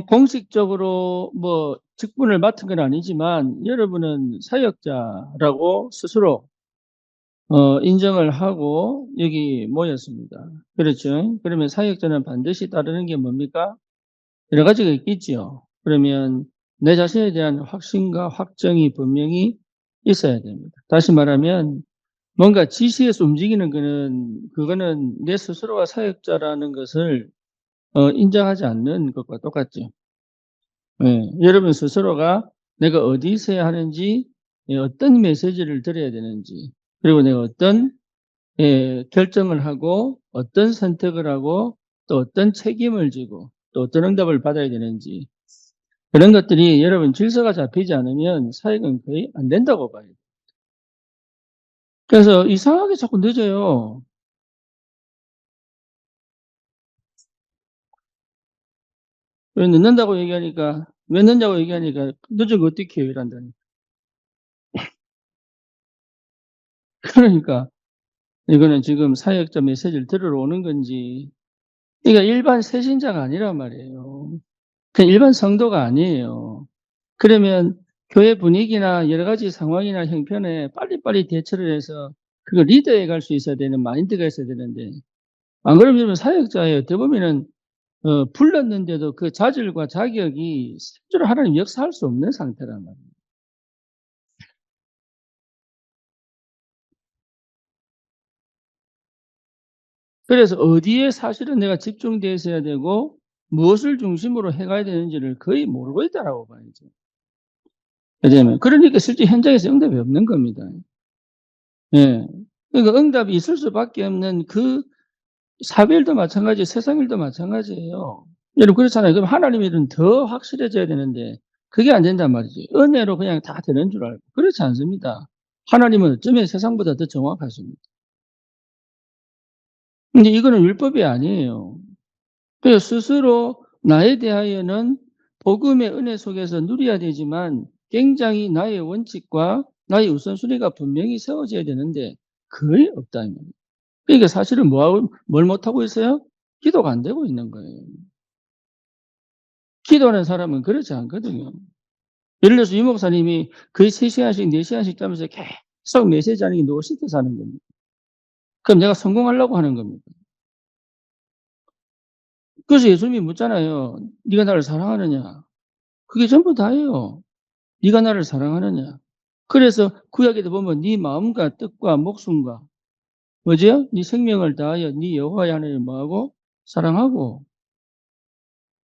공식적으로 뭐 직분을 맡은 건 아니지만 여러분은 사역자라고 스스로 인정을 하고 여기 모였습니다. 그렇죠? 그러면 사역자는 반드시 따르는 게 뭡니까? 여러 가지가 있겠지요. 그러면 내 자신에 대한 확신과 확정이 분명히 있어야 됩니다. 다시 말하면 뭔가 지시에서 움직이는 그거는 내 스스로가 사역자라는 것을 인정하지 않는 것과 똑같죠. 예. 여러분 스스로가 내가 어디 있어야 하는지, 어떤 메시지를 드려야 되는지, 그리고 내가 어떤 결정을 하고 어떤 선택을 하고 또 어떤 책임을 지고 또 어떤 응답을 받아야 되는지, 그런 것들이 여러분 질서가 잡히지 않으면 사역은 거의 안 된다고 봐요. 그래서 이상하게 자꾸 늦어요. 왜 늦는다고 얘기하니까 늦은 거 어떻게 해요? 이란다니. 그러니까 이거는 지금 사역자 메시지를 들으러 오는 건지, 그러니까 일반 새신자가 아니란 말이에요. 그냥 일반 성도가 아니에요. 그러면 교회 분위기나 여러 가지 상황이나 형편에 빨리빨리 대처를 해서 그걸 리드해 갈 수 있어야 되는 마인드가 있어야 되는데, 안 그러면 여러분 사역자예요. 어떻게 보면은 불렀는데도 그 자질과 자격이 실제로 하나님 역사할 수 없는 상태란 말이에요. 그래서 어디에 사실은 내가 집중되어 있어야 되고 무엇을 중심으로 해 가야 되는지를 거의 모르고 있다라고 봐야죠. 왜냐면 그러니까 실제 현장에서 응답이 없는 겁니다. 예. 그러니까 응답이 있을 수밖에 없는 그 사별도 마찬가지, 세상 일도 마찬가지예요. 여러분 그렇잖아요. 그럼 하나님 일은 더 확실해져야 되는데 그게 안 된단 말이지. 은혜로 그냥 다 되는 줄 알고. 그렇지 않습니다. 하나님은 어쩌면 세상보다 더 정확하십니다. 근데 이거는 율법이 아니에요. 그래서 스스로 나에 대하여는 복음의 은혜 속에서 누려야 되지만 굉장히 나의 원칙과 나의 우선순위가 분명히 세워져야 되는데 거의 없다 이 말이에요. 그러니까 사실은 뭘 못하고 있어요? 기도가 안 되고 있는 거예요. 기도하는 사람은 그렇지 않거든요. 예를 들어서 유 목사님이 거의 3시간씩 4시간씩 자면서 계속 메시지하는 게 누구 시켜서 하는 겁니까? 그럼 내가 성공하려고 하는 겁니까? 그래서 예수님이 묻잖아요. 네가 나를 사랑하느냐? 그게 전부 다예요. 네가 나를 사랑하느냐? 그래서 구약에도 보면 네 마음과 뜻과 목숨과 뭐죠? 네 생명을 다하여 네 여호와의 하나님을 뭐하고 사랑하고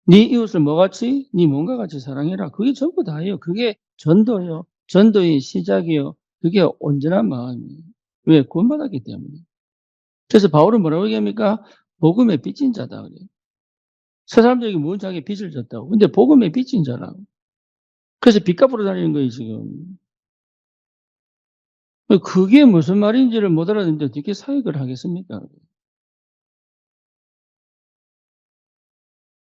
네 이웃을 뭐같이 네 몸과 같이 사랑해라. 그게 전부 다예요. 그게 전도요. 전도의 시작이요. 그게 온전한 마음이에요. 왜? 구원받았기 때문에. 그래서 바울은 뭐라고 얘기합니까? 복음의 빚진 자다 그래요. 새 사람들에게 뭔 자기 빚을 졌다고. 근데 복음의 빚진 자라고. 그래서 빚 갚으러 다니는 거예요, 지금. 그게 무슨 말인지를 못 알아듣는데 어떻게 사역을 하겠습니까?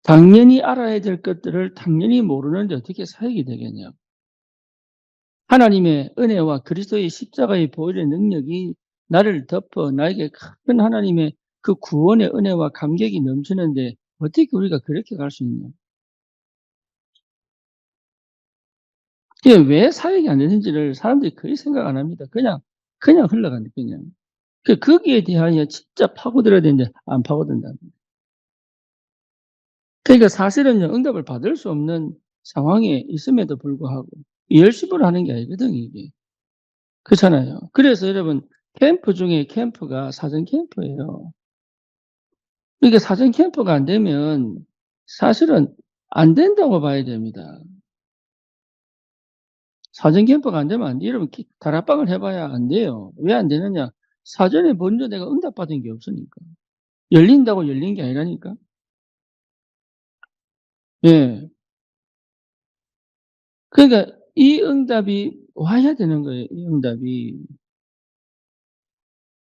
당연히 알아야 될 것들을 당연히 모르는데 어떻게 사역이 되겠냐고. 하나님의 은혜와 그리스도의 십자가의 보혈의 능력이 나를 덮어 나에게 큰 하나님의 그 구원의 은혜와 감격이 넘치는데 어떻게 우리가 그렇게 갈 수 있냐. 그게 왜 사역이 안 되는지를 사람들이 거의 생각 안 합니다. 그냥 흘러간다, 그냥. 거기에 대하여 진짜 파고들어야 되는데 안 파고든다. 그러니까 사실은요, 응답을 받을 수 없는 상황에 있음에도 불구하고 열심으로 하는 게 아니거든, 이게. 그렇잖아요. 그래서 여러분, 캠프 중에 캠프가 사전 캠프예요. 그러니까 사전 캠프가 안 되면 사실은 안 된다고 봐야 됩니다. 사전 캠프가 안 되면 안 돼요. 여러분, 다락방을 해봐야 안 돼요. 왜 안 되느냐? 사전에 먼저 내가 응답받은 게 없으니까. 열린다고 열린 게 아니라니까. 예. 그러니까 이 응답이 와야 되는 거예요, 이 응답이.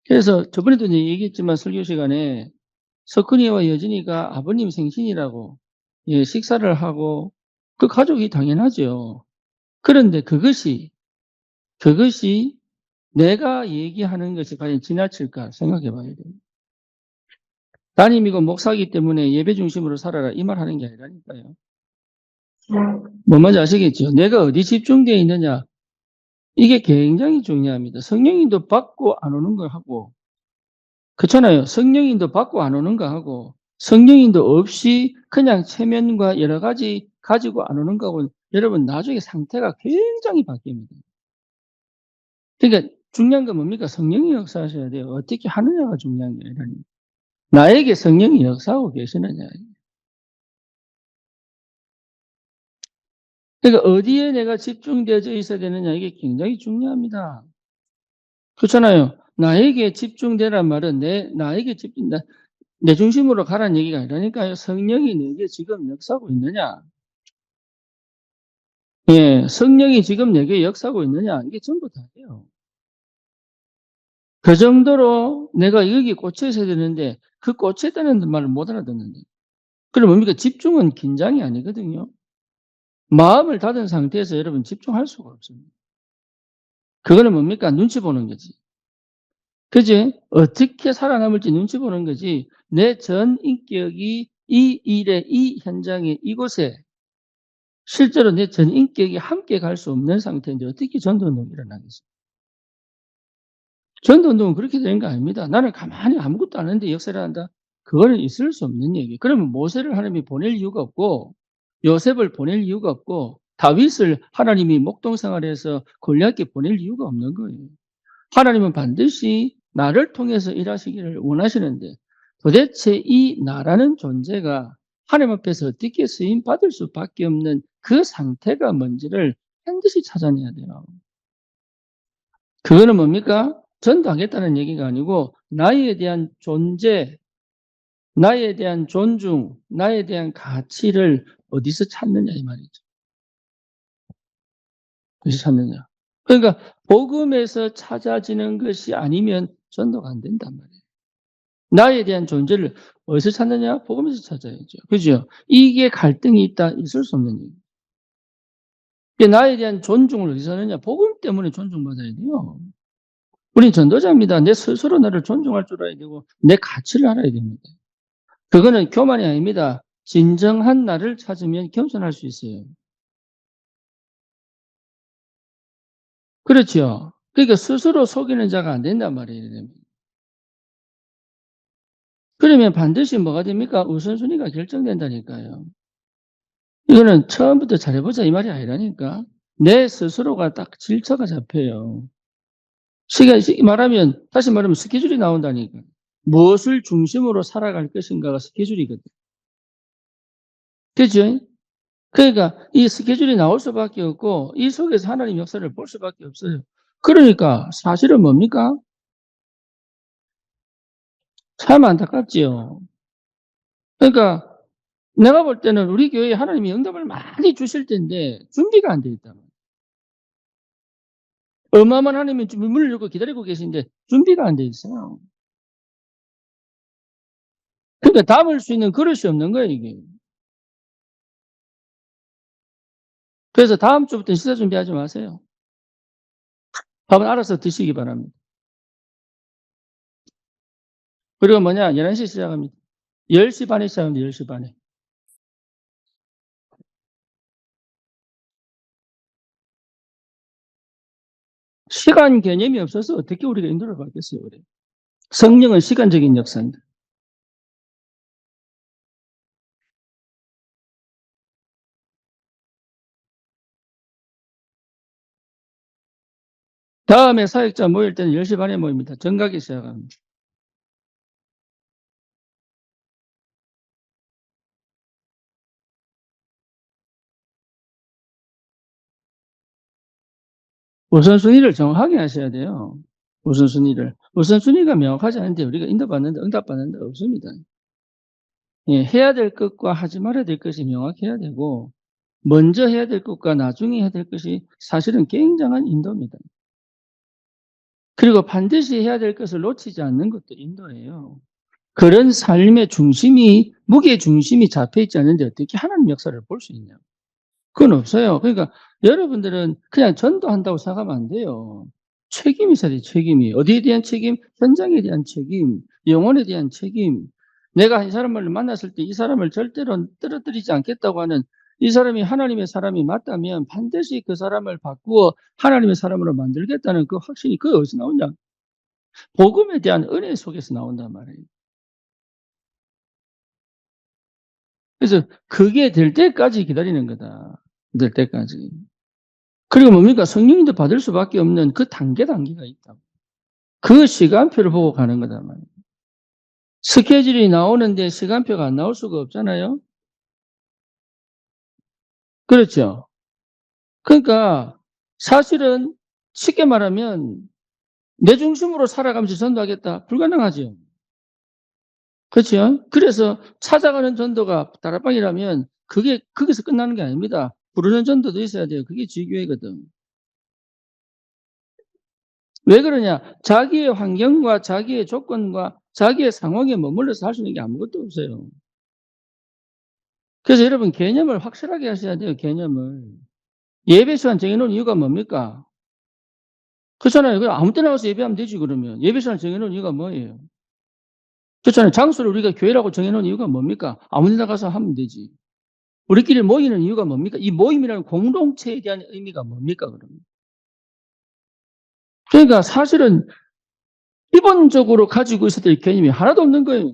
그래서 저번에도 이제 얘기했지만 설교 시간에 석훈이와 여진이가 아버님 생신이라고 식사를 하고 그 가족이 당연하죠. 그런데 그것이 내가 얘기하는 것이 과연 지나칠까 생각해 봐야 돼요. 담임이고 목사이기 때문에 예배 중심으로 살아라 이 말 하는 게 아니라니까요. 뭔 말인지 아시겠죠? 내가 어디 집중되어 있느냐 이게 굉장히 중요합니다. 성령님도 받고 안 오는 거 하고 그렇잖아요. 성령님도 받고 안 오는 거 하고 성령님도 없이 그냥 체면과 여러 가지 가지고 안 오는 거하고 여러분 나중에 상태가 굉장히 바뀝니다. 그러니까 중요한 건 뭡니까? 성령이 역사하셔야 돼요. 어떻게 하느냐가 중요한 게 아니라 나에게 성령이 역사하고 계시느냐. 그러니까 어디에 내가 집중되어져 있어야 되느냐 이게 굉장히 중요합니다. 그렇잖아요. 나에게 집중되란 말은 나에게 내 중심으로 가라는 얘기가 아니라니까요. 성령이 내게 지금 역사하고 있느냐. 예, 성령이 지금 내게 역사하고 있느냐. 이게 전부 다예요. 그 정도로 내가 여기 꽂혀 있어야 되는데 그 꽂혀 있다는 말을 못 알아듣는데. 그럼 뭡니까? 집중은 긴장이 아니거든요. 마음을 닫은 상태에서 여러분 집중할 수가 없습니다. 그거는 뭡니까? 눈치 보는 거지. 그지? 어떻게 살아남을지 눈치 보는 거지. 내 전 인격이 이 일에, 이 현장에, 이곳에 실제로 내 전 인격이 함께 갈 수 없는 상태인데 어떻게 전도운동이 일어나겠어요? 전도운동은 그렇게 되는 거 아닙니다. 나는 가만히 아무것도 안 하는데 역사를 한다? 그거는 있을 수 없는 얘기. 그러면 모세를 하나님이 보낼 이유가 없고 요셉을 보낼 이유가 없고 다윗을 하나님이 목동생활에서 골리앗에게 보낼 이유가 없는 거예요. 하나님은 반드시 나를 통해서 일하시기를 원하시는데 도대체 이 나라는 존재가 하나님 앞에서 어떻게 쓰임 받을 수밖에 없는 그 상태가 뭔지를 반드시 찾아내야 돼요. 그거는 뭡니까? 전도하겠다는 얘기가 아니고 나에 대한 존재, 나에 대한 존중, 나에 대한 가치를 어디서 찾느냐 이 말이죠. 어디서 찾느냐. 그러니까 복음에서 찾아지는 것이 아니면 전도가 안 된단 말이에요. 나에 대한 존재를 어디서 찾느냐? 복음에서 찾아야죠. 그죠? 이게 갈등이 있다, 있을 수 없는 얘기예요. 나에 대한 존중을 어디서 하느냐? 복음 때문에 존중받아야 돼요. 우린 전도자입니다. 내 스스로 나를 존중할 줄 알아야 되고, 내 가치를 알아야 됩니다. 그거는 교만이 아닙니다. 진정한 나를 찾으면 겸손할 수 있어요. 그렇죠. 그러니까 스스로 속이는 자가 안 된단 말이에요. 그러면 반드시 뭐가 됩니까? 우선순위가 결정된다니까요. 이거는 처음부터 잘해보자 이 말이 아니라니까. 내 스스로가 딱 질서가 잡혀요. 말하면, 다시 말하면 스케줄이 나온다니까. 무엇을 중심으로 살아갈 것인가가 스케줄이거든. 그죠? 그러니까 이 스케줄이 나올 수밖에 없고 이 속에서 하나님 역사를 볼 수밖에 없어요. 그러니까 사실은 뭡니까? 참 안타깝지요. 그러니까 내가 볼 때는 우리 교회에 하나님이 응답을 많이 주실 텐데 준비가 안 돼 있다. 어마어마한 하나님이 문을 열고 기다리고 계신데 준비가 안 돼 있어요. 그러니까 담을 수 있는 그릇이 없는 거예요, 이게. 그래서 다음 주부터 식사 준비하지 마세요. 밥은 알아서 드시기 바랍니다. 그리고 뭐냐, 11시 시작합니다. 10시 반에 시작합니다, 10시 반에. 시간 개념이 없어서 어떻게 우리가 인도를 받겠어요, 그래. 성령은 시간적인 역사입니다. 다음에 사역자 모일 때는 10시 반에 모입니다. 정각이 시작합니다. 우선순위를 정확하게 하셔야 돼요. 우선순위를. 우선순위가 명확하지 않은데 우리가 인도받는데 응답받는 데 없습니다. 예, 해야 될 것과 하지 말아야 될 것이 명확해야 되고 먼저 해야 될 것과 나중에 해야 될 것이 사실은 굉장한 인도입니다. 그리고 반드시 해야 될 것을 놓치지 않는 것도 인도예요. 그런 삶의 중심이, 무게 중심이 잡혀있지 않는데 어떻게 하나님 역사를 볼 수 있냐. 그건 없어요. 그러니까 여러분들은 그냥 전도한다고 생각하면 안 돼요. 책임이 있어야 돼요, 책임이. 어디에 대한 책임? 현장에 대한 책임, 영혼에 대한 책임. 내가 이 사람을 만났을 때 이 사람을 절대로 떨어뜨리지 않겠다고 하는 이 사람이 하나님의 사람이 맞다면 반드시 그 사람을 바꾸어 하나님의 사람으로 만들겠다는 그 확신이 그게 어디서 나오냐? 복음에 대한 은혜 속에서 나온단 말이에요. 그래서 그게 될 때까지 기다리는 거다. 될 때까지. 그리고 뭡니까? 성령님도 받을 수밖에 없는 그 단계가 있다. 그 시간표를 보고 가는 거다 말이에요. 스케줄이 나오는데 시간표가 안 나올 수가 없잖아요. 그렇죠. 그러니까 사실은 쉽게 말하면 내 중심으로 살아가면서 전도하겠다. 불가능하죠. 그렇죠. 그래서 찾아가는 전도가 다락방이라면 그게 거기서 끝나는 게 아닙니다. 부르는 전도도 있어야 돼요. 그게 지교회거든. 왜 그러냐? 자기의 환경과 자기의 조건과 자기의 상황에 머물러서 할 수 있는 게 아무것도 없어요. 그래서 여러분 개념을 확실하게 하셔야 돼요. 개념을. 예배 시간 정해놓은 이유가 뭡니까? 그렇잖아요. 그냥 아무 때나 가서 예배하면 되지 그러면. 예배 시간 정해놓은 이유가 뭐예요? 그렇잖아요. 장소를 우리가 교회라고 정해놓은 이유가 뭡니까? 아무 데나 가서 하면 되지. 우리끼리 모이는 이유가 뭡니까? 이 모임이라는 공동체에 대한 의미가 뭡니까 그러면? 그러니까 사실은 기본적으로 가지고 있어야 될 개념이 하나도 없는 거예요.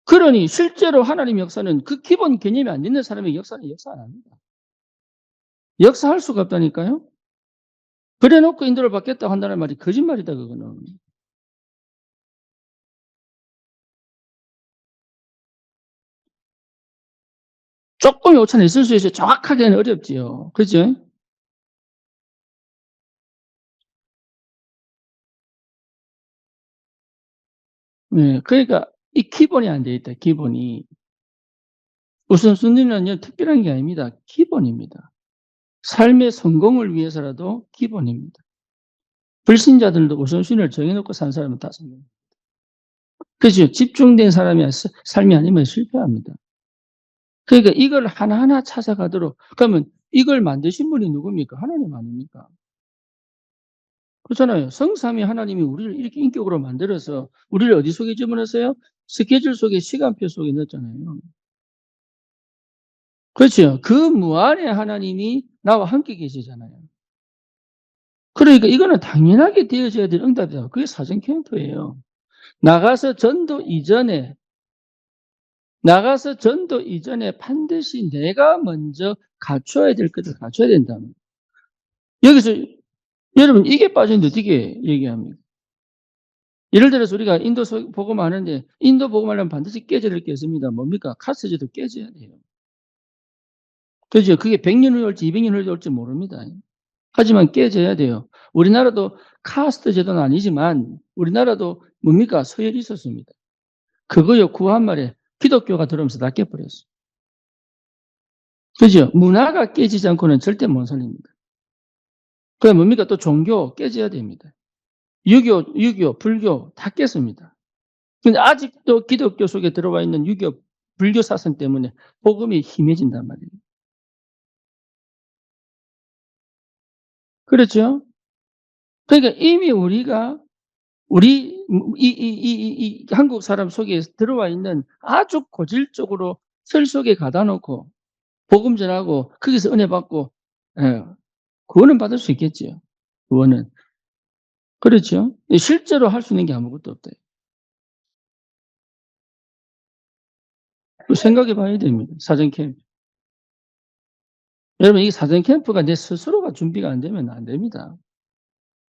그러니 실제로 하나님 역사는 그 기본 개념이 안 있는 사람의 역사는 역사 안 합니다. 역사할 수가 없다니까요. 그래 놓고 인도를 받겠다고 한다는 말이 거짓말이다 그거는. 쪼끔의 오차는 있을 수 있어요. 정확하게는 어렵지요. 그죠? 네. 그러니까 이 기본이 안 돼 있다, 기본이. 우선순위는요 특별한 게 아닙니다. 기본입니다. 삶의 성공을 위해서라도 기본입니다. 불신자들도 우선순위를 정해 놓고 산 사람은 다 성공. 그죠? 집중된 사람이 삶이 아니면 실패합니다. 그러니까 이걸 하나하나 찾아가도록 그러면 이걸 만드신 분이 누굽니까? 하나님 아닙니까? 그렇잖아요. 성삼위 하나님이 우리를 이렇게 인격으로 만들어서 우리를 어디 속에 집어넣었어요? 스케줄 속에 시간표 속에 넣었잖아요. 그렇죠. 그 무한의 하나님이 나와 함께 계시잖아요. 그러니까 이거는 당연하게 되어져야 될 응답이다. 그게 사전 캠프예요. 나가서 전도 이전에 반드시 내가 먼저 갖춰야 될 것을 갖춰야 된다는. 여기서 여러분 이게 빠졌는데 어떻게 얘기합니까? 예를 들어서 우리가 인도 복음 하는데 인도 복음하려면 반드시 깨져야 될 게 있습니다. 뭡니까? 카스제도 깨져야 돼요. 그죠? 그게 100년 후에 올지 200년 후에 올지 모릅니다. 하지만 깨져야 돼요. 우리나라도 카스트 제도는 아니지만 우리나라도 뭡니까? 서열이 있었습니다. 그거요 구한말에 기독교가 들어오면서 다 깨버렸어요. 그죠? 문화가 깨지지 않고는 절대 못 살립니다. 그게 뭡니까? 또 종교 깨져야 됩니다. 유교, 불교 다 깼습니다. 근데 아직도 기독교 속에 들어와 있는 유교, 불교 사상 때문에 복음이 힘해진단 말이에요. 그렇죠? 그러니까 이미 우리가 우리 이 한국 사람 속에 들어와 있는 아주 고질적으로 틀 속에 가다 놓고 복음 전하고 거기서 은혜 받고 예, 구원은 받을 수 있겠지요. 구원은. 그렇죠? 실제로 할 수 있는 게 아무것도 없다. 생각해 봐야 됩니다. 사전 캠프. 여러분 이 사전 캠프가 내 스스로가 준비가 안 되면 안 됩니다.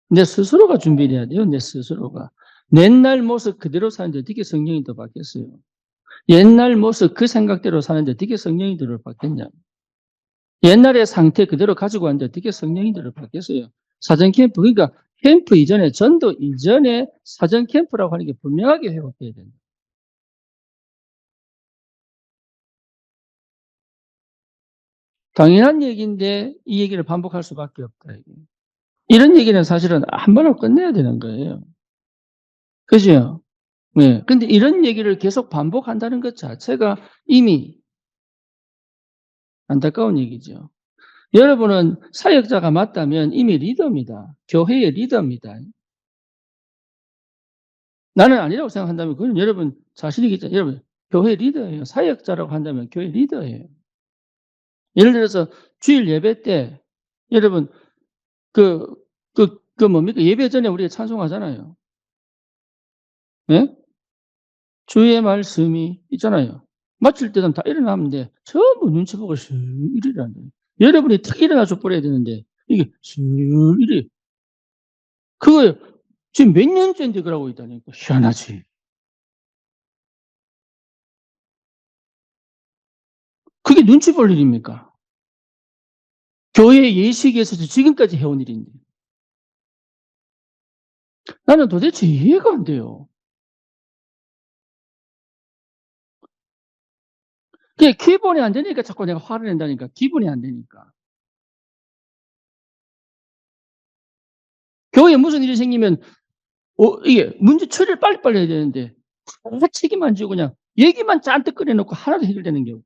내 스스로가 준비를 해야 돼요. 내 스스로가. 옛날 모습 그대로 사는데 어떻게 성령이 더 바뀌었어요? 옛날 모습 그 생각대로 사는데 어떻게 성령이 더 바뀌었냐? 옛날의 상태 그대로 가지고 왔는데 어떻게 성령이 더 바뀌었어요? 사전 캠프. 그러니까 캠프 이전에 전도 이전에 사전 캠프라고 하는 게 분명하게 회복돼야 된다. 당연한 얘기인데 이 얘기를 반복할 수밖에 없다. 이런 얘기는 사실은 한 번으로 끝내야 되는 거예요. 그죠? 네. 근데 이런 얘기를 계속 반복한다는 것 자체가 이미 안타까운 얘기죠. 여러분은 사역자가 맞다면 이미 리더입니다. 교회의 리더입니다. 나는 아니라고 생각한다면 그건 여러분 자신이겠죠. 여러분 교회 리더예요. 사역자라고 한다면 교회 리더예요. 예를 들어서 주일 예배 때 여러분 그 뭡니까? 예배 전에 우리가 찬송하잖아요. 예? 주의 말씀이 있잖아요. 마칠 때는 다 일어나면 돼. 전부 눈치 보고 슥 이러라는 거예요. 여러분이 탁 일어나서 버려야 되는데 이게 슥 이래. 그거 지금 몇 년째인데 그러고 있다니까. 희한하지. 그게 눈치 볼 일입니까? 교회 예식에서도 지금까지 해온 일인데. 나는 도대체 이해가 안 돼요. 그게 기본이 안 되니까 자꾸 내가 화를 낸다니까. 기본이 안 되니까. 교회에 무슨 일이 생기면 이게 문제 처리를 빨리빨리 해야 되는데 다 책임 안 지고 그냥 얘기만 잔뜩 꺼내 놓고 하나도 해결되는 게 없고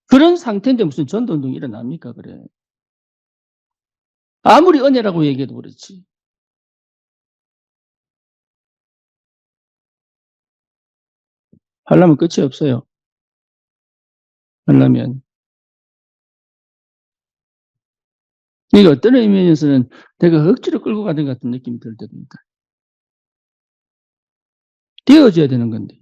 그런 상태인데 무슨 전도운동이 일어납니까 그래. 아무리 은혜라고 얘기해도 그렇지. 하려면 끝이 없어요. 하려면. 이게 어떤 의미에서는 내가 억지로 끌고 가는 것 같은 느낌이 들 때도 있다. 되어져야 되는 건데.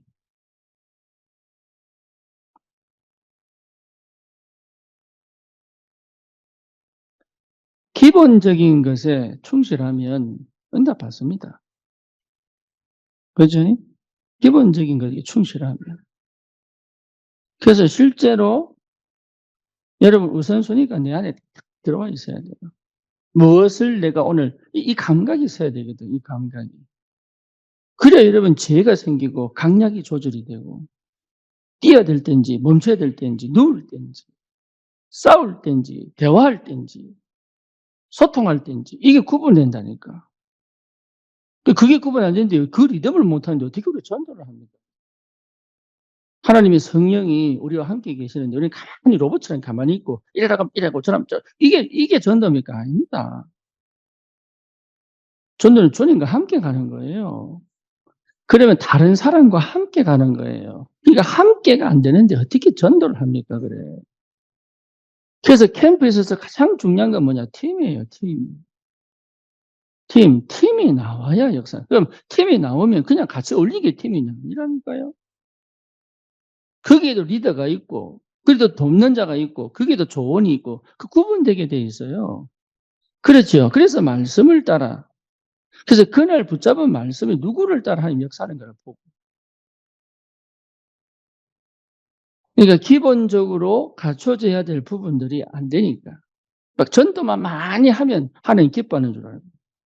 기본적인 것에 충실하면 응답 받습니다. 그죠? 기본적인 것에 충실하면. 그래서 실제로 여러분 우선순위가 내 안에 딱 들어와 있어야 돼요. 무엇을 내가 오늘 이 감각이 있어야 되거든, 이 감각이. 그래야 여러분 지혜가 생기고 강약이 조절이 되고 뛰어야 될 때인지 멈춰야 될 때인지 누울 때인지 싸울 때인지 대화할 때인지 소통할 때인지 이게 구분된다니까. 그게 구분이 안 되는데 그 리듬을 못하는데 어떻게 우리가 전도를 합니까? 하나님의 성령이 우리와 함께 계시는데 우리는 가만히 로봇처럼 가만히 있고 이래라고 이래고 저러면 이게 전도입니까? 아닙니다. 전도는 주님과 함께 가는 거예요. 그러면 다른 사람과 함께 가는 거예요. 그러니까 함께가 안 되는데 어떻게 전도를 합니까? 그래. 그래서 캠프에 서 가장 중요한 건 뭐냐? 팀이에요, 팀. 팀이 나와야 역사. 그럼 팀이 나오면 그냥 같이 어울리게 팀이 아니라니까요. 거기에도 리더가 있고, 그래도 돕는 자가 있고, 거기에도 조언이 있고, 그 구분되게 돼 있어요. 그렇죠. 그래서 말씀을 따라. 그래서 그날 붙잡은 말씀이 누구를 따라 하나님 역사하는 걸 보고. 그러니까 기본적으로 갖춰져야 될 부분들이 안 되니까. 막 전도만 많이 하면 하나님 기뻐하는 줄 알고.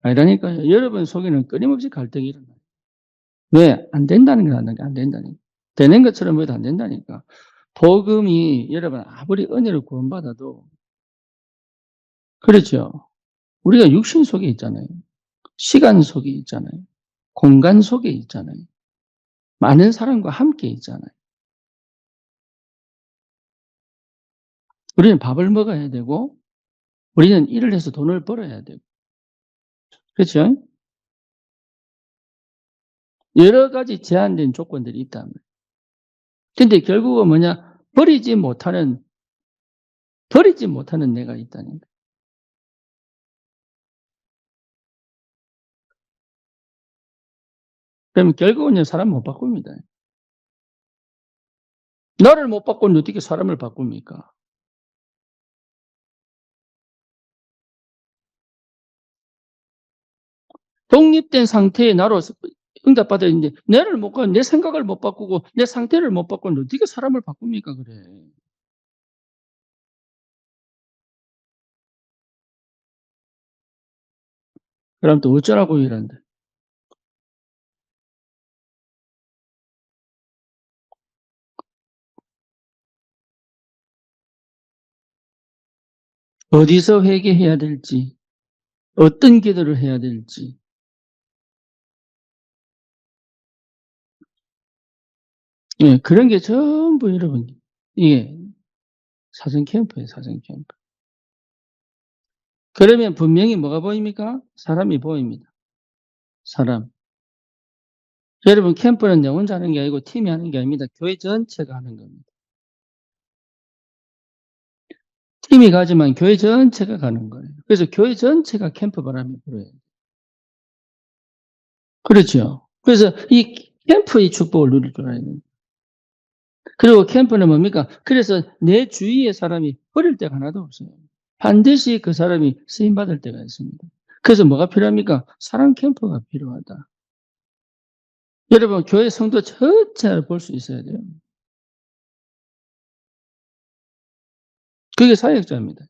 아니라니까요. 여러분 속에는 끊임없이 갈등이 일어나요. 왜? 안 된다는 건 안 된다니까. 되는 것처럼 보여도 안 된다니까. 복음이 여러분 아무리 은혜를 구원받아도 그렇죠. 우리가 육신 속에 있잖아요. 시간 속에 있잖아요. 공간 속에 있잖아요. 많은 사람과 함께 있잖아요. 우리는 밥을 먹어야 되고 우리는 일을 해서 돈을 벌어야 되고 그렇죠? 여러 가지 제한된 조건들이 있다면 근데 결국은 뭐냐? 버리지 못하는 내가 있다는 거예요. 그러면 결국은요, 사람 못 바꿉니다. 나를 못 바꾸는데 어떻게 사람을 바꿉니까? 독립된 상태의 나로 응답받아야 되는데, 내 생각을 못 바꾸고, 내 상태를 못 바꾸는데 어떻게 사람을 바꿉니까, 그래. 그럼 또 어쩌라고 이러는데. 어디서 회개해야 될지, 어떤 기도를 해야 될지. 예, 그런 게 전부 여러분, 이게 사전 캠프예요, 사전 캠프. 그러면 분명히 뭐가 보입니까? 사람이 보입니다. 사람. 여러분 캠프는 내 혼자 하는 게 아니고 팀이 하는 게 아닙니다. 교회 전체가 하는 겁니다. 팀이 가지만 교회 전체가 가는 거예요. 그래서 교회 전체가 캠프 바람이 불어요. 그렇죠. 그래서 이 캠프의 축복을 누릴 줄 알아야 됩니다. 그리고 캠프는 뭡니까? 그래서 내 주위의 사람이 버릴 데가 하나도 없어요. 반드시 그 사람이 쓰임받을 때가 있습니다. 그래서 뭐가 필요합니까? 사랑 캠프가 필요하다. 여러분, 교회 성도 전체를 볼 수 있어야 돼요. 그게 사역자입니다.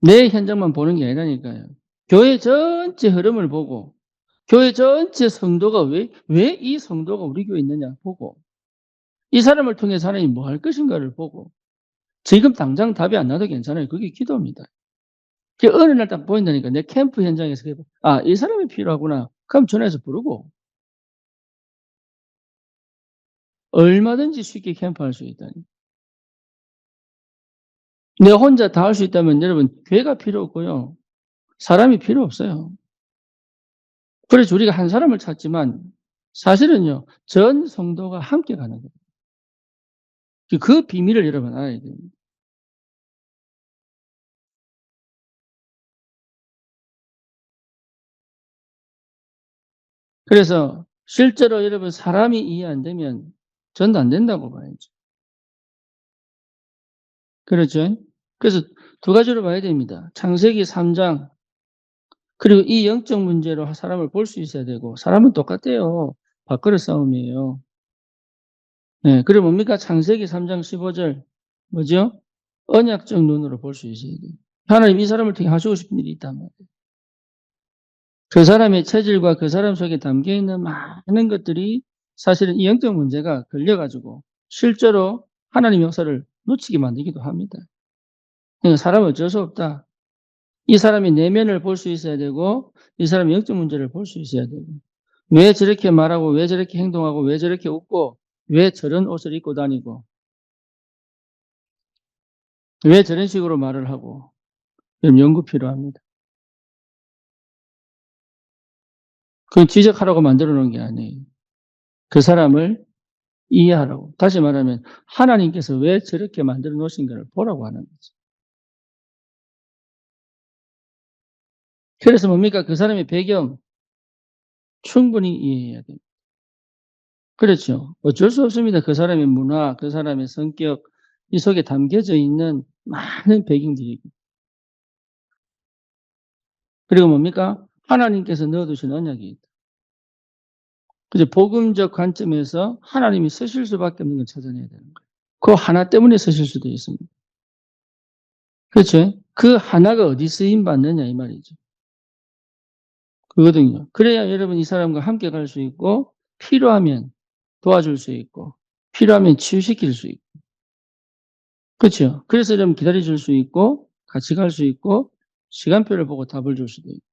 내 현장만 보는 게 아니라니까요. 교회 전체 흐름을 보고, 교회 전체 성도가 왜 이 성도가 우리 교회에 있느냐 보고, 이 사람을 통해 사람이 뭐 할 것인가를 보고, 지금 당장 답이 안 나도 괜찮아요. 그게 기도입니다. 그 어느 날 딱 보인다니까. 내 캠프 현장에서, 아, 이 사람이 필요하구나. 그럼 전화해서 부르고, 얼마든지 쉽게 캠프할 수 있다니. 내 혼자 다 할 수 있다면 여러분, 교회가 필요 없고요. 사람이 필요 없어요. 그래서 우리가 한 사람을 찾지만 사실은요, 전 성도가 함께 가는 거예요. 그 비밀을 여러분 알아야 됩니다. 그래서 실제로 여러분 사람이 이해 안 되면 전도 안 된다고 봐야죠. 그렇죠? 그래서 두 가지로 봐야 됩니다. 창세기 3장 그리고 이 영적 문제로 사람을 볼 수 있어야 되고 사람은 똑같아요. 밥그릇 싸움이에요. 네, 그리고 뭡니까? 창세기 3장 15절 뭐죠? 언약적 눈으로 볼 수 있어야 돼요. 하나님 이 사람을 통해 하시고 싶은 일이 있단 말이에요. 그 사람의 체질과 그 사람 속에 담겨 있는 많은 것들이 사실은 이 영적 문제가 걸려가지고 실제로 하나님 역사를 놓치게 만들기도 합니다. 그러니까 사람은 어쩔 수 없다. 이 사람의 내면을 볼 수 있어야 되고 이 사람의 영적 문제를 볼 수 있어야 되고 왜 저렇게 말하고 왜 저렇게 행동하고 왜 저렇게 웃고 왜 저런 옷을 입고 다니고 왜 저런 식으로 말을 하고 그럼 연구 필요합니다. 그건 지적하라고 만들어 놓은 게 아니에요. 그 사람을 이해하라고. 다시 말하면 하나님께서 왜 저렇게 만들어 놓으신가를 보라고 하는 거죠. 그래서 뭡니까? 그 사람의 배경 충분히 이해해야 됩니다. 그렇죠. 어쩔 수 없습니다. 그 사람의 문화, 그 사람의 성격, 이 속에 담겨져 있는 많은 배경들이. 그리고 뭡니까? 하나님께서 넣어두신 언약이 있다. 그죠? 복음적 관점에서 하나님이 쓰실 수밖에 없는 걸 찾아내야 되는 거예요. 그 하나 때문에 쓰실 수도 있습니다. 그렇죠? 그 하나가 어디 쓰임 받느냐 이 말이죠. 그거든요. 그래야 여러분 이 사람과 함께 갈 수 있고 필요하면 도와줄 수 있고 필요하면 치유시킬 수 있고 그렇죠. 그래서 여러분 기다려줄 수 있고 같이 갈 수 있고 시간표를 보고 답을 줄 수도 있고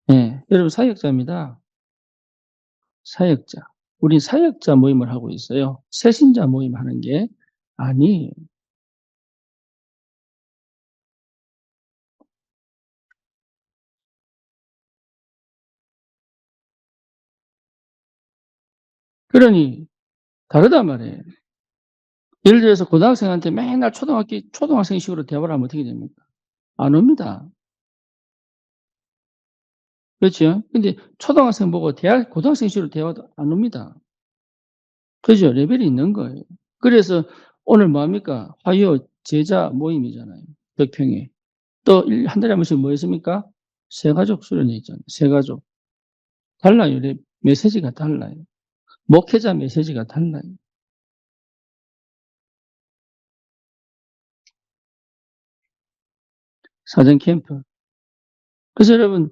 네, 여러분 사역자입니다. 사역자. 우린 사역자 모임을 하고 있어요. 새신자 모임 하는 게 아니에요. 그러니 다르단 말이에요. 예를 들어서 고등학생한테 맨날 초등학생식으로 대화를 하면 어떻게 됩니까? 안 옵니다. 그렇죠? 근데 초등학생 보고 고등학생식으로 대화도 안 옵니다. 그죠? 레벨이 있는 거예요. 그래서 오늘 뭐합니까? 화요 제자 모임이잖아요. 덕평에. 또 한 달에 한 번씩 뭐 있습니까? 새가족 수련회 있잖아요. 새가족. 달라요. 메시지가 달라요. 목회자 메시지가 달라요. 사전 캠프. 그래서 여러분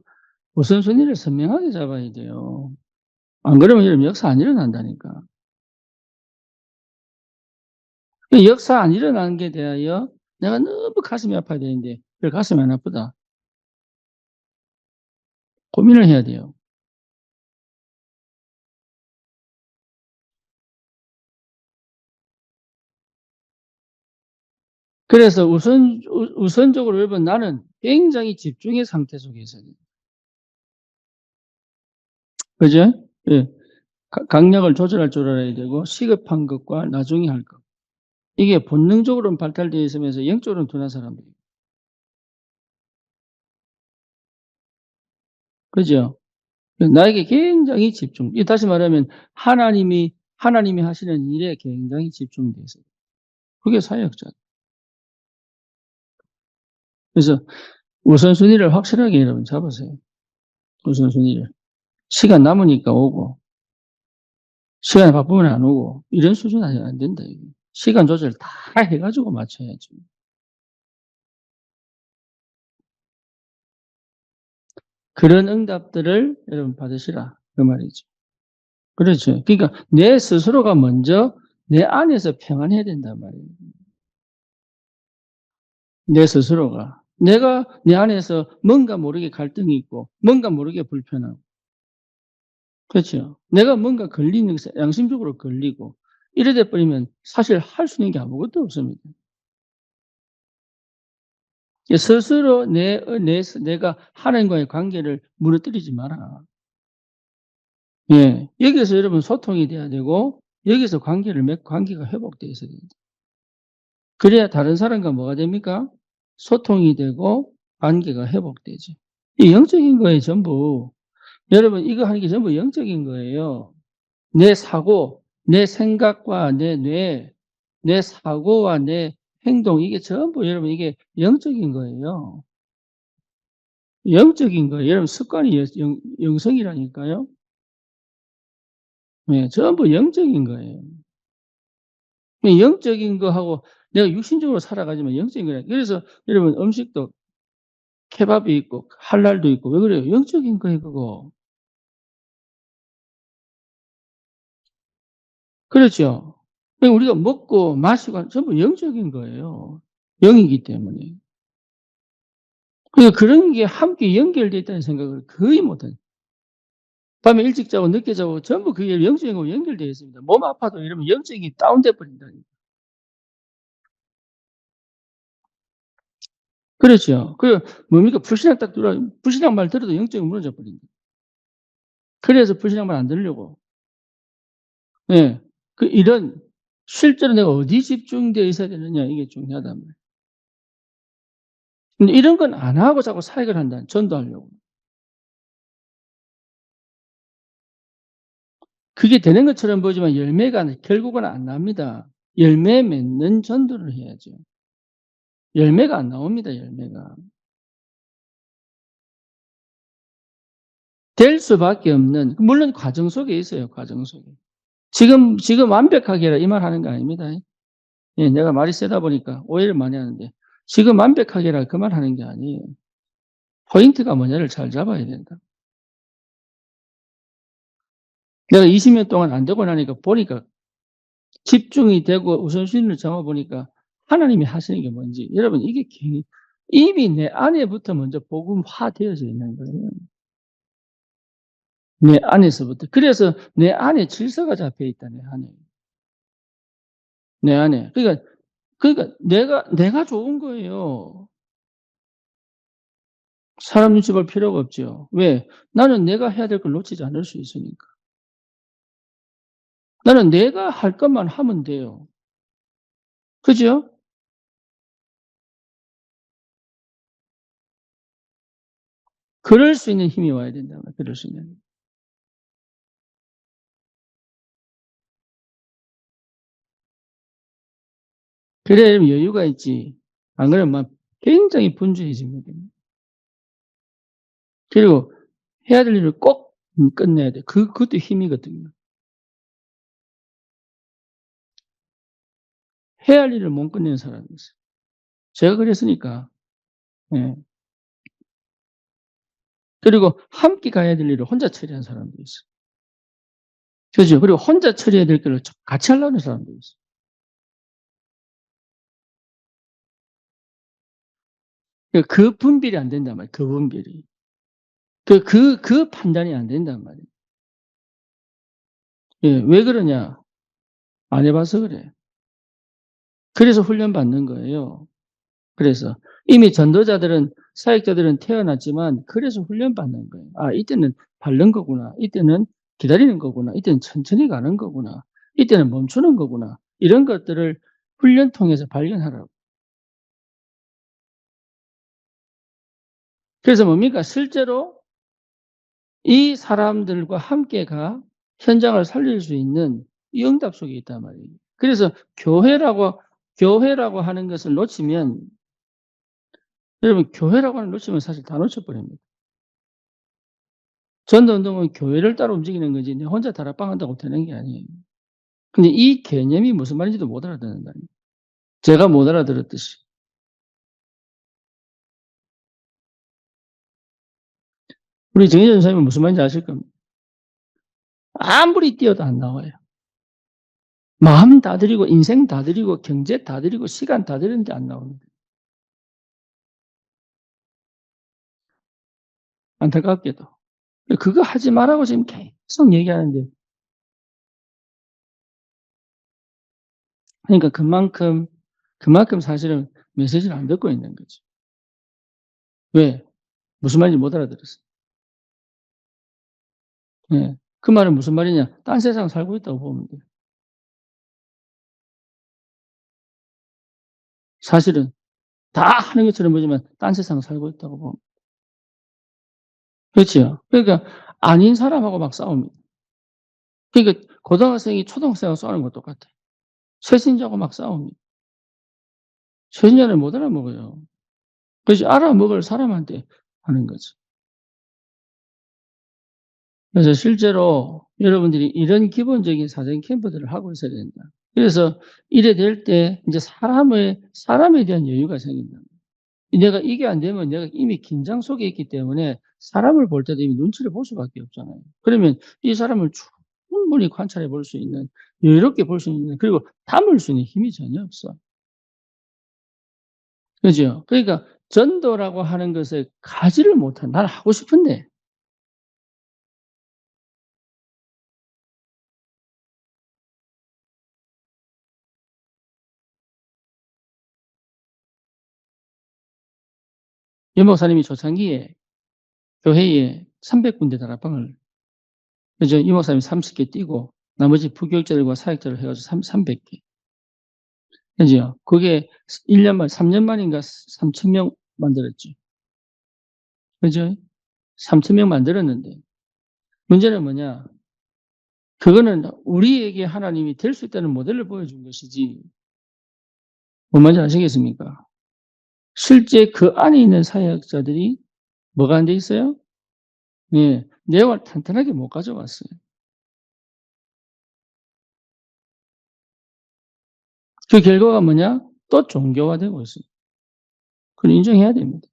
우선순위를 선명하게 잡아야 돼요. 안 그러면 여러분 역사 안 일어난다니까. 역사 안 일어나는 게 대하여 내가 너무 가슴이 아파야 되는데 왜 가슴이 안 아프다? 고민을 해야 돼요. 그래서 우선적으로 여러분 나는 굉장히 집중의 상태 속에 있어야 돼요. 그죠? 예. 강약을 조절할 줄 알아야 되고 시급한 것과 나중에 할 것. 이게 본능적으로는 발달되어 있으면서 영적으로는 둔한 사람들이에요. 그죠? 나에게 굉장히 집중. 다시 말하면 하나님이 하시는 일에 굉장히 집중돼 있어요. 그게 사역자. 그래서 우선순위를 확실하게 여러분 잡으세요. 우선순위를. 시간 남으니까 오고, 시간이 바쁘면 안 오고, 이런 수준 아니면 안 된다. 이게. 시간 조절 다 해가지고 맞춰야죠. 그런 응답들을 여러분 받으시라. 그 말이죠. 그렇죠. 그러니까 내 스스로가 먼저 내 안에서 평안해야 된단 말이에요. 내 스스로가. 내가 내 안에서 뭔가 모르게 갈등이 있고, 뭔가 모르게 불편하고. 그렇죠. 내가 뭔가 걸리는, 양심적으로 걸리고, 이래 버리면 사실 할 수 있는 게 아무것도 없습니다. 스스로 내가 하나님과의 관계를 무너뜨리지 마라. 예. 여기서 여러분 소통이 돼야 되고, 여기서 관계를 맺고 관계가 회복되어 있어야 됩니다. 그래야 다른 사람과 뭐가 됩니까? 소통이 되고 관계가 회복되죠. 이 영적인 거예요, 전부. 여러분, 이거 하는 게 전부 영적인 거예요. 내 사고, 내 생각과 내 뇌, 내 사고와 내 행동, 이게 전부 여러분, 이게 영적인 거예요. 영적인 거예요. 여러분, 습관이 영성이라니까요. 네, 전부 영적인 거예요. 영적인 거하고 내가 육신적으로 살아가지만 영적인 거예요. 그래서 여러분, 음식도 케밥이 있고, 할랄도 있고, 왜 그래요? 영적인 거예요, 그거. 그렇죠. 우리가 먹고 마시고 전부 영적인 거예요. 영이기 때문에. 그러니까 그런 게 함께 연결되어 있다는 생각을 거의 못해요. 밤에 일찍 자고 늦게 자고 전부 그게 영적인 거로 연결되어 있습니다. 몸 아파도 이러면 영적이 다운돼 버린다니까. 그렇죠. 뭡니까? 불신앙 말 들어도 영적이 무너져 버린다. 그래서 불신앙 말 안 들으려고. 예. 이런 실제로 내가 어디 집중되어 있어야 되느냐, 이게 중요하단 말이에요. 근데 이런 건 안 하고 자꾸 사역을 한다. 전도하려고. 그게 되는 것처럼 보이지만 열매가 결국은 안 납니다. 열매 맺는 전도를 해야죠. 열매가 안 나옵니다, 열매가. 될 수밖에 없는, 물론 과정 속에 있어요, 과정 속에. 지금 완벽하게 해라, 이 말 하는 거 아닙니다. 예, 내가 말이 세다 보니까 오해를 많이 하는데, 지금 완벽하게 해라, 그 말 하는 게 아니에요. 포인트가 뭐냐를 잘 잡아야 된다. 내가 20년 동안 안 되고 나니까 보니까 집중이 되고 우선순위를 잡아보니까 하나님이 하시는 게 뭔지. 여러분, 이게 이미 내 안에부터 먼저 복음화되어져 있는 거예요. 내 안에서부터. 그래서 내 안에 질서가 잡혀 있다, 내 안에. 내 안에. 그러니까 내가 좋은 거예요. 사람 눈치 볼 필요가 없죠. 왜? 나는 내가 해야 될 걸 놓치지 않을 수 있으니까. 나는 내가 할 것만 하면 돼요. 그죠? 그럴 수 있는 힘이 와야 된다. 그럴 수 있는. 그래야 여유가 있지. 안 그러면 막 굉장히 분주해집니다. 그리고 해야 될 일을 꼭 끝내야 돼. 그것도 힘이거든요. 해야 할 일을 못 끝내는 사람이 있어요. 제가 그랬으니까. 예. 그리고 함께 가야 될 일을 혼자 처리하는 사람도 있어요. 그죠? 그리고 혼자 처리해야 될 일을 같이 하려는 사람도 있어요. 그 분별이 안 된단 말이에요. 그 분별이. 그 판단이 안 된단 말이에요. 예. 왜 그러냐? 안 해봐서 그래. 그래서 훈련받는 거예요. 그래서 이미 전도자들은, 사역자들은 태어났지만 그래서 훈련받는 거예요. 아, 이때는 바른 거구나. 이때는 기다리는 거구나. 이때는 천천히 가는 거구나. 이때는 멈추는 거구나. 이런 것들을 훈련 통해서 발견하라고. 그래서 뭡니까? 실제로 이 사람들과 함께가 현장을 살릴 수 있는 이 응답 속에 있단 말이에요. 그래서 교회라고 하는 것을 놓치면, 여러분, 교회라고 하는 걸 놓치면 사실 다 놓쳐버립니다. 전도운동은 교회를 따라 움직이는 거지 내 혼자 다락방 한다고 되는 게 아니에요. 근데 이 개념이 무슨 말인지도 못 알아듣는다니. 제가 못 알아들었듯이. 우리 정혜전 선생님은 무슨 말인지 아실 겁니다. 아무리 뛰어도 안 나와요. 마음 다 드리고 인생 다 드리고 경제 다 드리고 시간 다 드리는데 안 나옵니다. 안타깝게도. 그거 하지 말라고 지금 계속 얘기하는데, 그러니까 그만큼 사실은 메시지를 안 듣고 있는 거죠. 왜? 무슨 말인지 못 알아들었어요. 예. 그 말은 무슨 말이냐? 딴 세상 살고 있다고 보면 돼요. 사실은 다 하는 것처럼 보지만 딴 세상 살고 있다고 보면. 그렇지요. 그러니까 아닌 사람하고 막 싸웁니다. 그러니까 고등학생이 초등학생하고 싸우는 거 똑같아요. 최신자하고 막 싸웁니다. 최신자는 못 알아먹어요. 그래서 알아먹을 사람한테 하는 거죠. 그래서 실제로 여러분들이 이런 기본적인 사전 캠프들을 하고 있어야 된다. 그래서 이래 될 때 이제 사람에 대한 여유가 생긴다. 내가 이게 안 되면 내가 이미 긴장 속에 있기 때문에 사람을 볼 때도 이미 눈치를 볼 수밖에 없잖아요. 그러면 이 사람을 충분히 관찰해 볼 수 있는, 여유롭게 볼 수 있는, 그리고 담을 수 있는 힘이 전혀 없어. 그죠? 그러니까 전도라고 하는 것을 가지를 못한, 나는 하고 싶은데, 연 목사님이 초창기에 교회에 300군데 다락방을, 그죠? 이 목사님이 30개 띄고 나머지 부교육자들과 사역자를 해가지고 300개. 그죠? 그게 1년 만, 3년 만인가 3,000명 만들었죠. 그죠? 3,000명 만들었는데, 문제는 뭐냐? 그거는 우리에게 하나님이 될 수 있다는 모델을 보여준 것이지, 뭔 말인지 아시겠습니까? 실제 그 안에 있는 사역자들이 뭐가 안 돼 있어요? 예, 내용을 탄탄하게 못 가져왔어요. 그 결과가 뭐냐? 또 종교화되고 있어요. 그걸 인정해야 됩니다.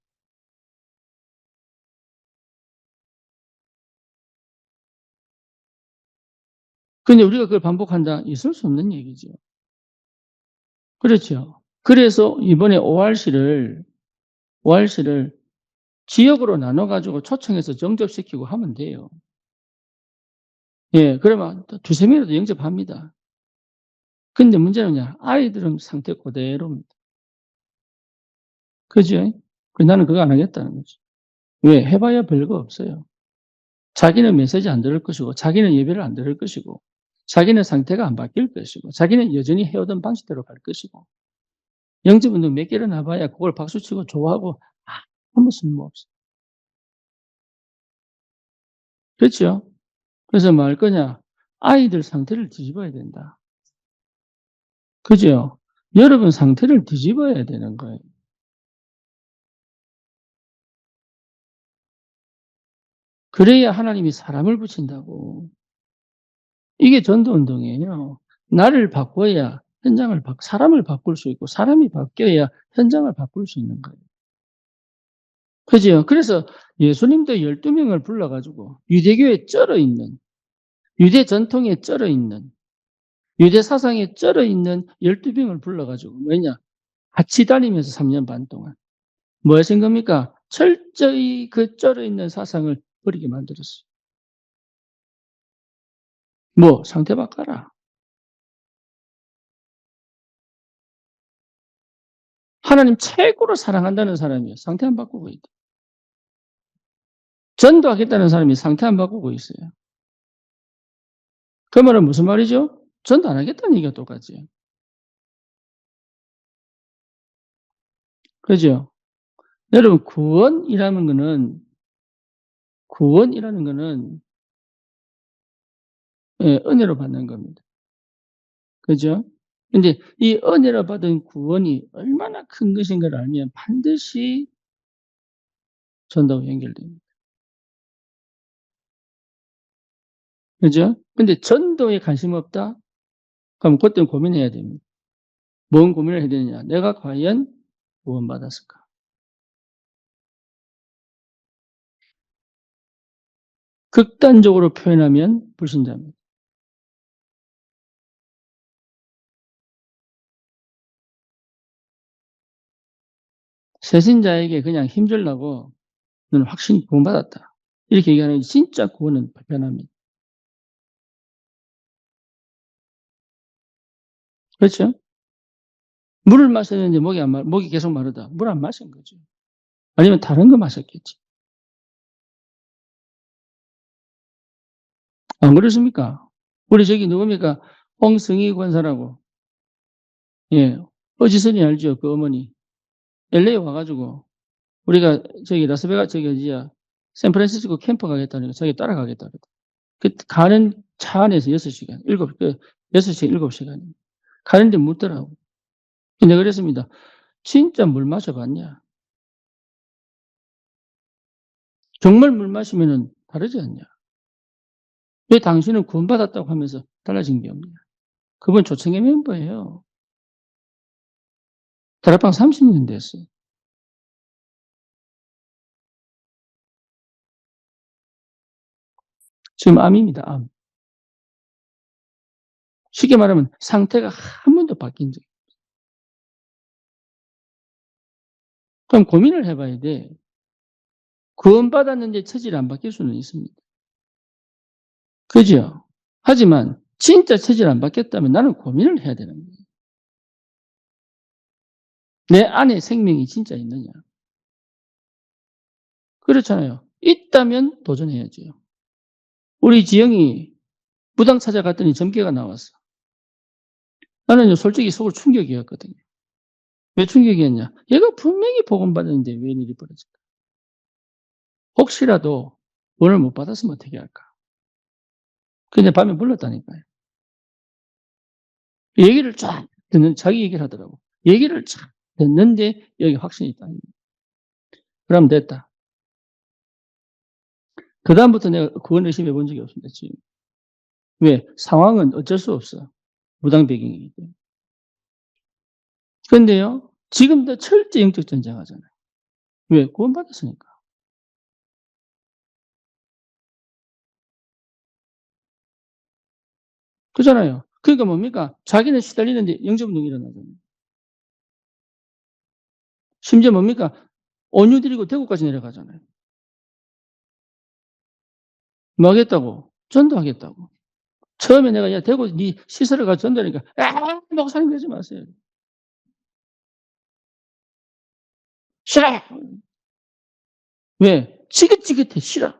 근데 우리가 그걸 반복한다? 있을 수 없는 얘기죠. 그렇죠. 그래서 이번에 ORC를 지역으로 나눠가지고 초청해서 영접시키고 하면 돼요. 예, 그러면 두세 명이라도 영접합니다. 근데 문제는 뭐냐? 아이들은 상태 그대로입니다. 그죠? 나는 그거 안 하겠다는 거죠. 왜? 해봐야 별거 없어요. 자기는 메시지 안 들을 것이고, 자기는 예배를 안 들을 것이고, 자기는 상태가 안 바뀔 것이고, 자기는 여전히 해오던 방식대로 갈 것이고, 영접운동 몇 개를 나봐야 그걸 박수치고 좋아하고 아무 쓸모없어. 그렇죠? 그래서 뭐 할 거냐? 아이들 상태를 뒤집어야 된다. 그죠? 여러분 상태를 뒤집어야 되는 거예요. 그래야 하나님이 사람을 붙인다고. 이게 전도운동이에요. 나를 바꿔야 사람을 바꿀 수 있고, 사람이 바뀌어야 현장을 바꿀 수 있는 거예요. 그죠? 그래서 예수님도 12명을 불러가지고 유대교에 쩔어 있는, 유대 전통에 쩔어 있는, 유대 사상에 쩔어 있는 12명을 불러가지고 뭐냐? 같이 다니면서 3년 반 동안. 뭐 하신 겁니까? 철저히 그 쩔어 있는 사상을 버리게 만들었어요. 뭐, 상태 바꿔라. 하나님 최고로 사랑한다는 사람이요. 상태 안 바꾸고 있다. 전도하겠다는 사람이 상태 안 바꾸고 있어요. 그 말은 무슨 말이죠? 전도 안 하겠다는 얘기가 똑같지요. 그죠? 여러분 구원이라는 거는 예 은혜로 받는 겁니다. 그죠? 근데 이 은혜로 받은 구원이 얼마나 큰 것인가를 알면 반드시 전도하고 연결됩니다. 그죠? 근데 전도에 관심 없다? 그럼 그때는 고민해야 됩니다. 뭔 고민을 해야 되느냐? 내가 과연 구원받았을까? 극단적으로 표현하면 불신자입니다. 새신자에게 그냥 힘주려고 너는 확신히 구원받았다. 이렇게 얘기하는 진짜 구원은 불편합니다. 그렇죠? 물을 마셨는데 목이 계속 마르다. 물 안 마신 거죠. 아니면 다른 거 마셨겠지. 안 그렇습니까? 우리 저기 누굽니까? 홍승희 권사라고. 예. 어지선이 알죠? 그 어머니. LA 와가지고 우리가 저기 라스베가스 저기 어디야? 샌프란시스코 캠프 가겠다니까 자기 따라가겠다. 그 가는 차 안에서 6시간, 6시간, 7시간. 가는데 묻더라고. 내가 그랬습니다. 진짜 물 마셔봤냐? 정말 물 마시면은 다르지 않냐? 왜 당신은 구원받았다고 하면서 달라진 게 없냐? 그분 조청의 멤버예요. 다락방 30년 됐어요. 지금 암입니다, 암. 쉽게 말하면 상태가 한 번도 바뀐 적이 없어요. 그럼 고민을 해봐야 돼. 구원받았는데 처지를 안 바뀔 수는 있습니다. 그죠? 하지만 진짜 처지를 안 바뀌었다면 나는 고민을 해야 되는 거예요. 내 안에 생명이 진짜 있느냐? 그렇잖아요. 있다면 도전해야죠. 우리 지영이 무당 찾아갔더니 점괘가 나왔어. 나는 솔직히 속으로 충격이었거든요. 왜 충격이었냐? 얘가 분명히 복음 받았는데 왜 일이 벌어질까? 혹시라도 오늘 못 받았으면 어떻게 할까? 근데 밤에 불렀다니까요. 얘기를 쫙 듣는, 자기 얘기를 하더라고. 얘기를 쫙 듣는데 여기 확신이 있다. 그럼 됐다. 그다음부터 내가 구원 의심해 본 적이 없습니다, 지금. 왜? 상황은 어쩔 수 없어. 무당 배경이기 때문에. 그런데요, 지금도 철저히 영적 전쟁하잖아요. 왜? 구원받았으니까. 그잖아요. 그러니까 뭡니까? 자기는 시달리는데 영접운동이 일어나잖아요. 심지어 뭡니까? 온유 드리고 대구까지 내려가잖아요. 뭐 하겠다고? 전도하겠다고. 처음에 내가 야 대구 네 시설을 가서 전도하니까 목사님 그러지 마세요. 싫어. 왜? 지긋지긋해. 싫어.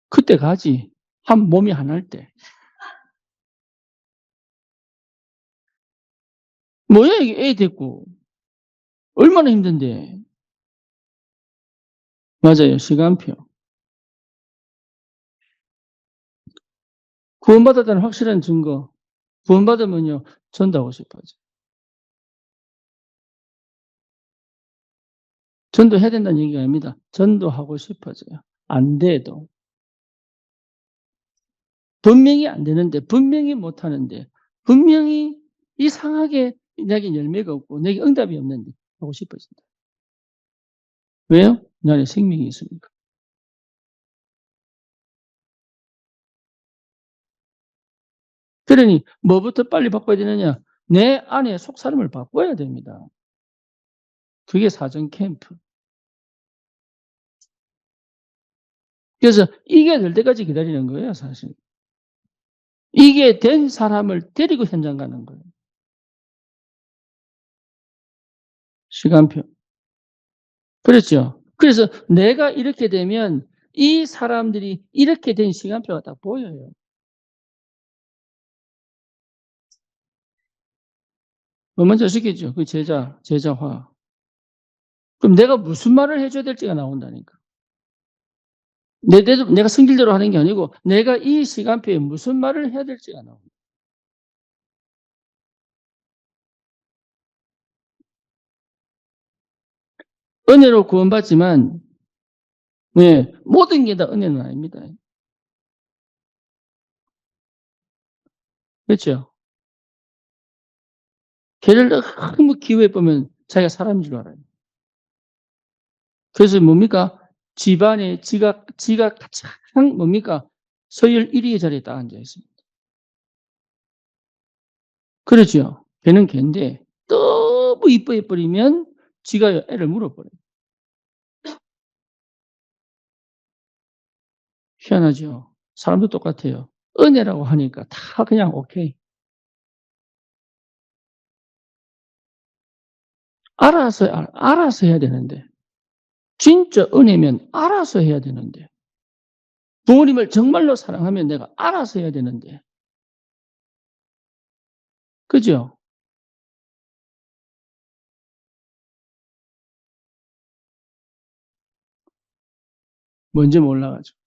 그때 가지. 한 몸이 하나일 때. 뭐야 이게 애 됐고. 얼마나 힘든데. 맞아요. 시간표. 구원받았다는 확실한 증거. 구원받으면요. 전도하고 싶어져. 전도해야 된다는 얘기가 아닙니다. 전도하고 싶어져요. 안 돼도. 분명히 안 되는데, 분명히 못 하는데, 분명히 이상하게 내게 열매가 없고, 내게 응답이 없는데, 하고 싶어진다. 왜요? 내 안에 생명이 있으니까. 그러니, 뭐부터 빨리 바꿔야 되느냐? 내 안에 속사람을 바꿔야 됩니다. 그게 사전 캠프. 그래서 이게 될 때까지 기다리는 거예요, 사실. 이게 된 사람을 데리고 현장 가는 거예요. 시간표. 그렇죠. 그래서 내가 이렇게 되면 이 사람들이 이렇게 된 시간표가 딱 보여요. 뭐 먼저 아시겠죠? 그 제자화. 그럼 내가 무슨 말을 해 줘야 될지가 나온다니까. 내가 성질대로 하는 게 아니고 내가 이 시간표에 무슨 말을 해야 될지가 나옵니다. 은혜로 구원받지만 네, 모든 게 다 은혜는 아닙니다. 그렇죠? 걔를 너무 기호해 보면 자기가 사람인 줄 알아요. 그래서 뭡니까? 집안에 지가 가장 뭡니까? 서열 1위의 자리에 딱 앉아 있습니다. 그렇죠? 걔는 걔인데 너무 이뻐해 버리면 지가 애를 물어버려요. 희한하죠? 사람도 똑같아요. 은혜라고 하니까 다 그냥 오케이. 알아서 해야 되는데. 진짜 은혜면 알아서 해야 되는데. 부모님을 정말로 사랑하면 내가 알아서 해야 되는데. 그죠? 뭔지 몰라가지고.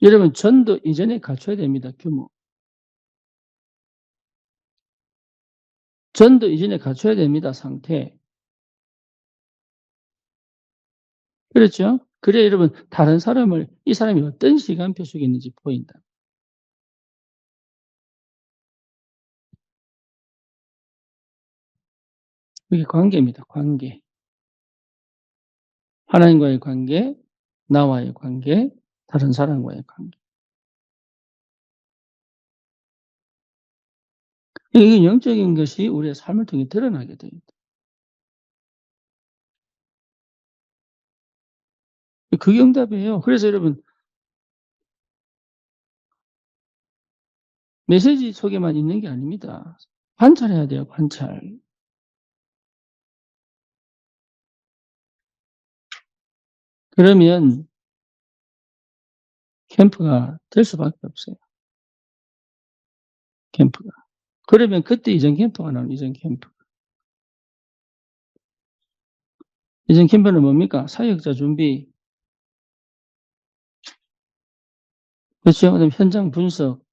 여러분, 전도 이전에 갖춰야 됩니다, 규모. 전도 이전에 갖춰야 됩니다, 상태. 그렇죠? 그래, 여러분, 다른 사람을, 이 사람이 어떤 시간표 속에 있는지 보인다. 이게 관계입니다, 관계. 하나님과의 관계, 나와의 관계, 다른 사람과의 관계. 이게 영적인 것이 우리의 삶을 통해 드러나게 됩니다. 그게 응답이에요. 그래서 여러분, 메시지 속에만 있는 게 아닙니다. 관찰해야 돼요, 관찰. 그러면 캠프가 될 수밖에 없어요. 캠프가. 그러면 그때 이전 캠프가 나오는 이전 캠프. 이전 캠프는 뭡니까? 사역자 준비. 그렇죠? 그다음 현장 분석.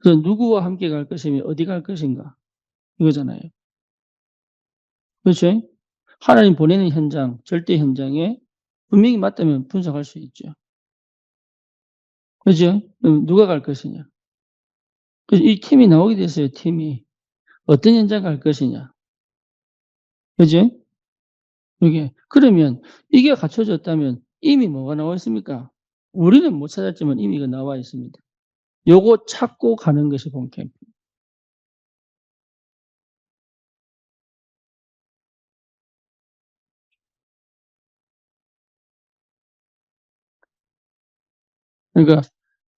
그 누구와 함께 갈 것이며 어디 갈 것인가. 이거잖아요. 그렇죠? 하나님 보내는 현장, 절대 현장에 분명히 맞다면 분석할 수 있죠. 그죠? 그럼 누가 갈 것이냐. 그래서 이 팀이 나오게 됐어요, 팀이. 어떤 현장 갈 것이냐. 그죠? 이게. 그러면 이게 갖춰졌다면 이미 뭐가 나와 있습니까? 우리는 못 찾았지만 이미 이거 나와 있습니다. 요거 찾고 가는 것이 본캠프. 그러니까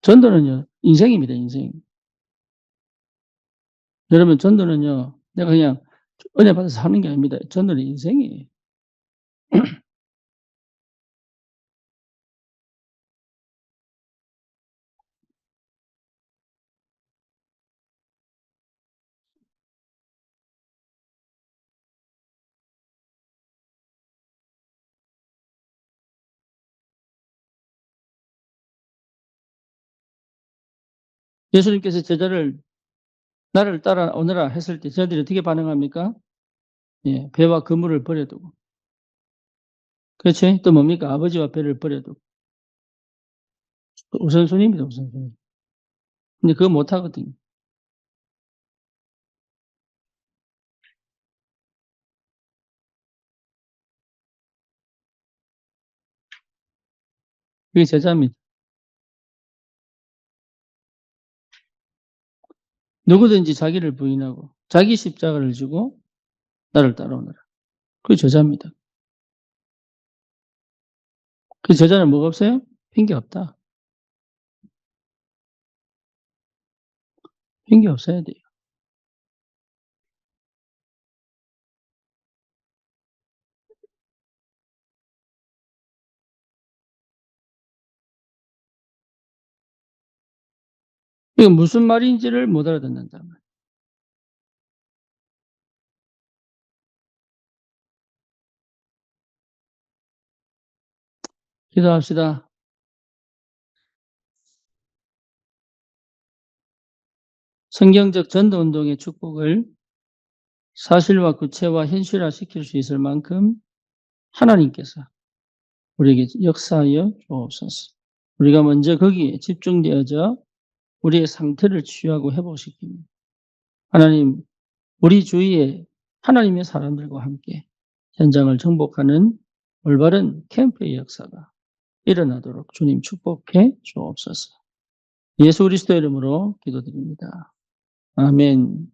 전도는요, 인생입니다, 인생. 여러분, 전도는요, 내가 그냥 은혜 받아서 하는 게 아닙니다. 전도는 인생이에요. 예수님께서 제자를 나를 따라오너라 했을 때 저들이 어떻게 반응합니까? 예, 배와 그물을 버려두고. 그렇지? 또 뭡니까? 아버지와 배를 버려두고. 우선순위입니다, 우선순위. 근데 그거 못하거든요. 그게 제자입니다. 누구든지 자기를 부인하고 자기 십자가를 지고 나를 따라오너라. 그게 제자입니다. 그 제자는 뭐가 없어요? 핑계 없다. 핑계 없어야 돼요. 이거 무슨 말인지를 못 알아듣는다. 기도합시다. 성경적 전도운동의 축복을 사실과 구체와 현실화시킬 수 있을 만큼 하나님께서 우리에게 역사하여 주옵소서. 우리가 먼저 거기에 집중되어져 우리의 상태를 치유하고 회복시킵니다. 하나님, 우리 주위에 하나님의 사람들과 함께 현장을 정복하는 올바른 캠프의 역사가 일어나도록 주님 축복해 주옵소서. 예수 그리스도 이름으로 기도드립니다. 아멘.